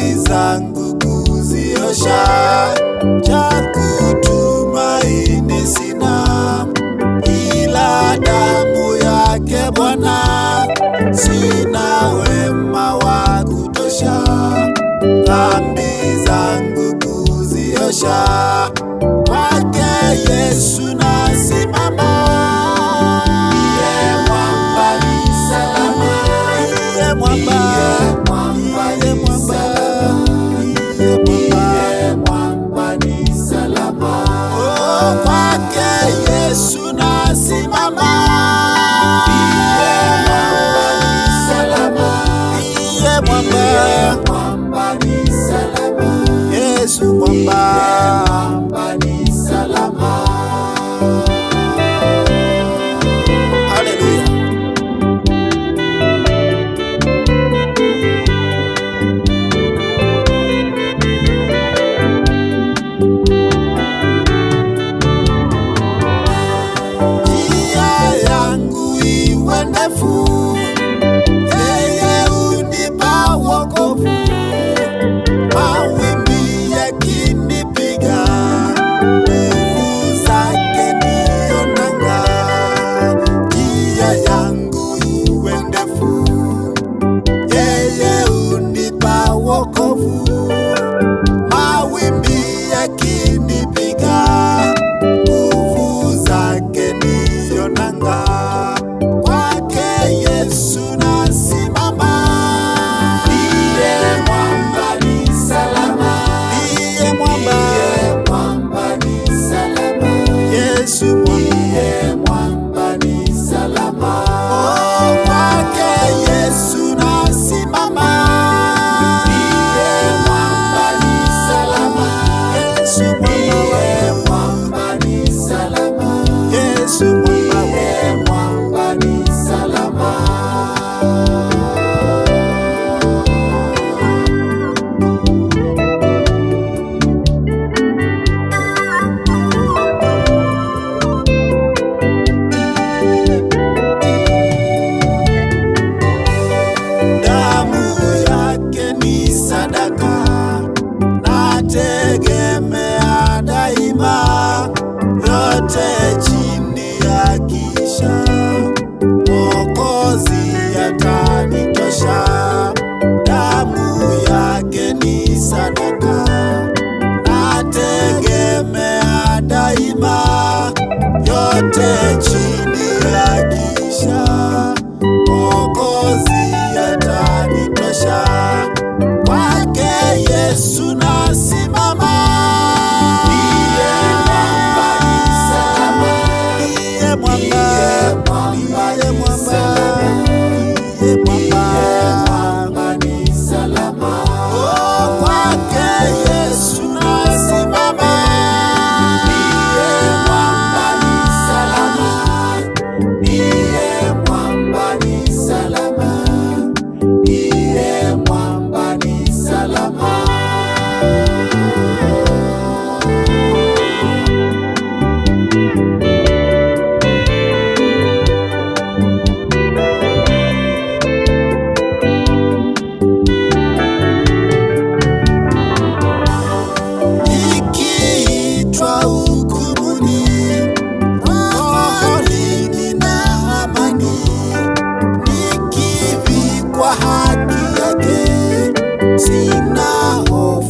dhambi zangu kuziosha, cha kutumaini sina ila damu yake Bwana, sina wema wa kutosha, dhambi zangu kuziosha, kwake Yesu nasimama. Ndiye mwamba ni salama, ndiye mwamba, ndiye mwamba, ndiye mwamba ni salama. Oh, kwake Yesu nasimama. Ndiye mwamba ni salama, ndiye mwamba ni salama. Yesu mwamba ni salama. Haleluya. Njia yangu iwe ndefu, yeye hunipa wokovu. Mawimbi yakinipiga, nguvu zake ndiyo nanga. Njia yangu iwe ndefu, yeye hunipa wokovu. Mawimbi yakinipiga, nguvu zake ndiyo nanga. Kwake Yesu nasimama. Ndiye mwamba ni salama, ndiye mwamba ni salama. Yesu mwamba ni salama. Oh, kwake Yesu nasimama. Ndiye mwamba ni salama, Yesu mwamba ni salama. Yesu mwamba ni salama. Damu yake ni sadaka, nategemea daima, yote chini ya kisha Mwokozi atanitosha. Damu yake ni sadaka, nategemea daima, yote chini ya kisha Mwokozi atanitosha. Kwake Yesu nasimama. Ndiye mwamba ni salama, ndiye mwamba, ndiye mwamba, ndiye mwamba ni salama. Oh, kwake Yesu nasimama. Ndiye mwamba ni salama, ndiye mwamba ni salama, ndiye mwamba ni salama. Nikiitwa hukumuni, rohoni nina amani. Nikivikwa haki yake, sina hofu